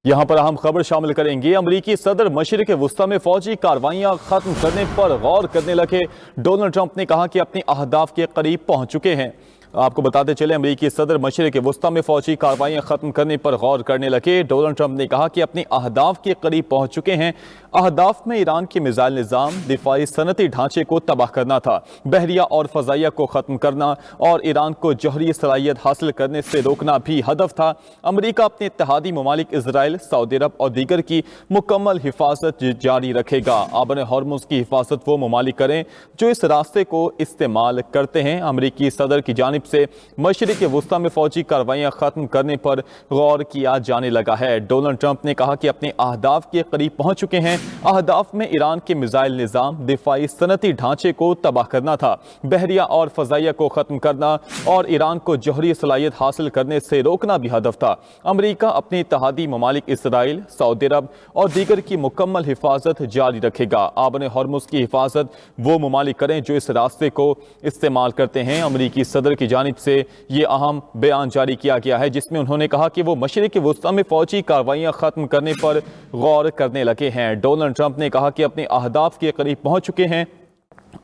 یہاں پر اہم خبر شامل کریں گے۔ امریکی صدر مشرق وسطی میں فوجی کارروائیاں ختم کرنے پر غور کرنے لگے۔ ڈونلڈ ٹرمپ نے کہا کہ اپنے اہداف کے قریب پہنچ چکے ہیں۔ آپ کو بتاتے چلیں، امریکی صدر مشرق وسطی میں فوجی کارروائیاں ختم کرنے پر غور کرنے لگے۔ ڈونلڈ ٹرمپ نے کہا کہ اپنے اہداف کے قریب پہنچ چکے ہیں۔ اہداف میں ایران کے میزائل نظام، دفاعی صنعتی ڈھانچے کو تباہ کرنا تھا، بحریہ اور فضائیہ کو ختم کرنا اور ایران کو جوہری صلاحیت حاصل کرنے سے روکنا بھی ہدف تھا۔ امریکہ اپنے اتحادی ممالک اسرائیل، سعودی عرب اور دیگر کی مکمل حفاظت جاری رکھے گا۔ آبن ہرمز کی حفاظت وہ ممالک کریں جو اس راستے کو استعمال کرتے ہیں۔ امریکی صدر کی جانب سے مشرق وسطی میں فوجی کارروائیاں ختم کرنے پر غور کیا جانے لگا ہے۔ ڈونلڈ ٹرمپ نے کہا کہ اپنے اہداف کے قریب پہنچ چکے ہیں۔ اہداف میں ایران کے میزائل نظام، دفاعی صنعتی ڈھانچے کو تباہ کرنا تھا، بحریہ اور فضائیہ کو ختم کرنا اور ایران کو جوہری صلاحیت حاصل کرنے سے روکنا بھی ہدف تھا۔ امریکہ اپنے اتحادی ممالک اسرائیل، سعودی عرب اور دیگر کی مکمل حفاظت جاری رکھے گا۔ آبن ہرمز کی حفاظت وہ ممالک کریں جو اس راستے کو استعمال کرتے ہیں۔ امریکی صدر کی جانب سے یہ اہم بیان جاری کیا گیا ہے، جس میں انہوں نے کہا کہ وہ مشرق وسطی میں فوجی کارروائیاں ختم کرنے پر غور کرنے لگے ہیں۔ ڈونلڈ ٹرمپ نے کہا کہ اپنے اہداف کے قریب پہنچ چکے ہیں۔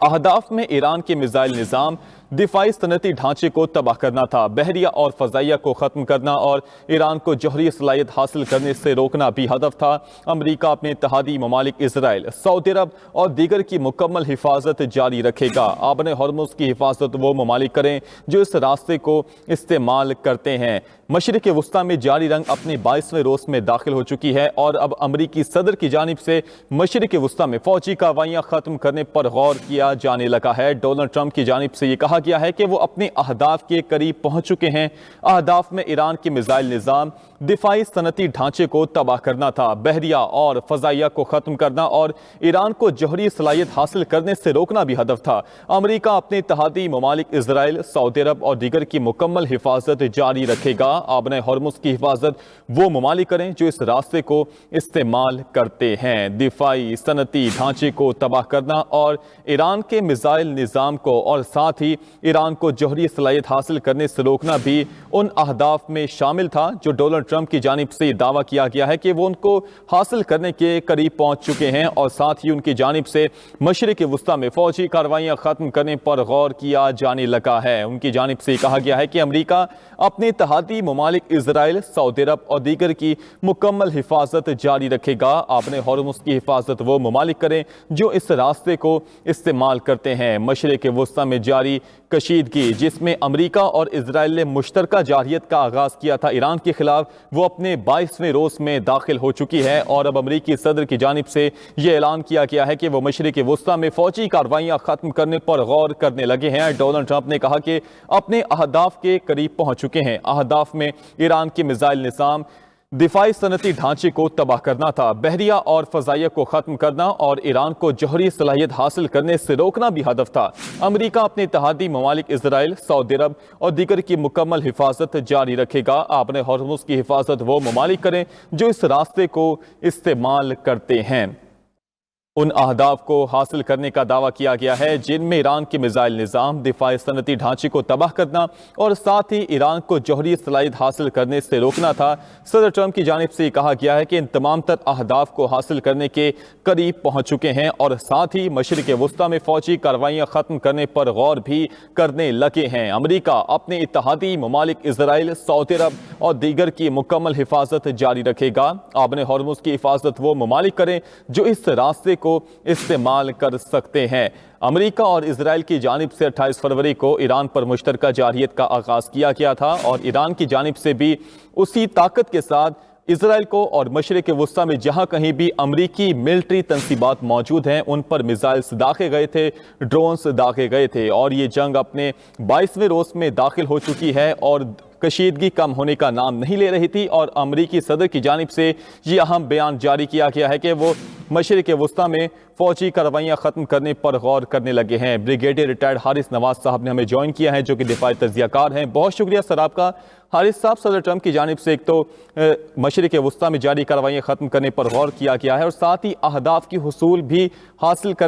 اہداف میں ایران کے میزائل نظام، دفاعی صنعتی ڈھانچے کو تباہ کرنا تھا، بحریہ اور فضائیہ کو ختم کرنا اور ایران کو جوہری صلاحیت حاصل کرنے سے روکنا بھی ہدف تھا۔ امریکہ اپنے اتحادی ممالک اسرائیل، سعودی عرب اور دیگر کی مکمل حفاظت جاری رکھے گا۔ آبن ہرمز کی حفاظت وہ ممالک کریں جو اس راستے کو استعمال کرتے ہیں۔ مشرق وسطی میں جاری جنگ اپنے 22ویں روز میں داخل ہو چکی ہے اور اب امریکی صدر کی جانب سے مشرق وسطی میں فوجی کارروائیاں ختم کرنے پر غور کیا جانے لگا ہے۔ ڈونلڈ ٹرمپ کی جانب سے یہ کہا گیا ہے کہ وہ اپنے اہداف کے قریب پہنچ چکے ہیں۔ اہداف میں ایران کے میزائل نظام، دفاعی صنعتی ڈھانچے کو تباہ کرنا تھا، بحریہ اور فضائیہ کو ختم کرنا اور ایران کو جوہری صلاحیت حاصل کرنے سے روکنا بھی ہدف تھا۔ امریکہ اپنے اتحادی ممالک اسرائیل، سعودی عرب اور دیگر کی مکمل حفاظت جاری رکھے گا۔ آبن ہرمز کی حفاظت وہ ممالک کریں جو اس راستے کو استعمال کرتے ہیں۔ دفاعی صنعتی ڈھانچے کو تباہ کرنا اور ایران کے میزائل نظام کو اور ساتھ ہی ایران کو جوہری صلاحیت حاصل کرنے سے روکنا بھی ان اہداف میں شامل تھا جو ڈونلڈ ٹرمپ کی جانب سے دعویٰ کیا گیا ہے کہ وہ ان کو حاصل کرنے کے قریب پہنچ چکے ہیں، اور ساتھ ہی ان کی جانب سے مشرق وسطی میں فوجی کارروائیاں ختم کرنے پر غور کیا جانے لگا ہے۔ ان کی جانب سے کہا گیا ہے کہ امریکہ اپنے اتحادی ممالک اسرائیل، سعودی عرب اور دیگر کی مکمل حفاظت جاری رکھے گا۔ آبن ہرمز کی حفاظت وہ ممالک کریں جو اس راستے کو استعمال کرتے ہیں۔ مشرق وسطی میں جاری کشیدگی، جس میں امریکہ اور اسرائیل نے مشترکہ جارحیت کا آغاز کیا تھا ایران کے خلاف، وہ اپنے 22ویں روز میں داخل ہو چکی ہے اور اب امریکی صدر کی جانب سے یہ اعلان کیا گیا ہے کہ وہ مشرق وسطی میں فوجی کارروائیاں ختم کرنے پر غور کرنے لگے ہیں۔ ڈونلڈ ٹرمپ نے کہا کہ اپنے اہداف کے قریب پہنچ چکے ہیں۔ اہداف میں ایران کے میزائل نظام، دفاعی صنعتی ڈھانچے کو تباہ کرنا تھا، بحریہ اور فضائیہ کو ختم کرنا اور ایران کو جوہری صلاحیت حاصل کرنے سے روکنا بھی ہدف تھا۔ امریکہ اپنے اتحادی ممالک اسرائیل، سعودی عرب اور دیگر کی مکمل حفاظت جاری رکھے گا۔ آبن ہرمز کی حفاظت وہ ممالک کریں جو اس راستے کو استعمال کرتے ہیں۔ ان اہداف کو حاصل کرنے کا دعویٰ کیا گیا ہے جن میں ایران کے میزائل نظام، دفاعی صنعتی ڈھانچے کو تباہ کرنا اور ساتھ ہی ایران کو جوہری صلاحیت حاصل کرنے سے روکنا تھا۔ صدر ٹرمپ کی جانب سے یہ کہا گیا ہے کہ ان تمام تر اہداف کو حاصل کرنے کے قریب پہنچ چکے ہیں اور ساتھ ہی مشرق وسطی میں فوجی کارروائیاں ختم کرنے پر غور بھی کرنے لگے ہیں۔ امریکہ اپنے اتحادی ممالک اسرائیل، سعودی عرب اور دیگر کی مکمل حفاظت جاری رکھے گا۔ آبن ہرمز کی حفاظت وہ ممالک کریں جو اس راستے کو استعمال کر سکتے ہیں۔ امریکہ اور اسرائیل کی جانب سے 28 فروری کو ایران پر مشترکہ جارحیت کا آغاز کیا گیا تھا اور ایران کی جانب سے بھی اسی طاقت کے ساتھ اسرائیل کو اور مشرق وسطی میں جہاں کہیں بھی امریکی ملٹری تنصیبات موجود ہیں ان پر میزائلز داغے گئے تھے، ڈرونز داغے گئے تھے، اور یہ جنگ اپنے 22ویں روز میں داخل ہو چکی ہے اور کشیدگی کم ہونے کا نام نہیں لے رہی تھی، اور امریکی صدر کی جانب سے یہ اہم بیان جاری کیا گیا ہے کہ وہ مشرق وسطی میں فوجی کارروائیاں ختم کرنے پر غور کرنے لگے ہیں۔ بریگیڈیئر ریٹائرڈ حارث نواز صاحب نے ہمیں جوائن کیا ہے، جو کہ دفاعی تجزیہ کار ہیں۔ بہت شکریہ سر آپ کا۔ حارث صاحب، صدر ٹرمپ کی جانب سے ایک تو مشرق وسطی میں جاری کارروائیاں ختم کرنے پر غور کیا گیا ہے اور ساتھ ہی اہداف کی حصول بھی حاصل کرنے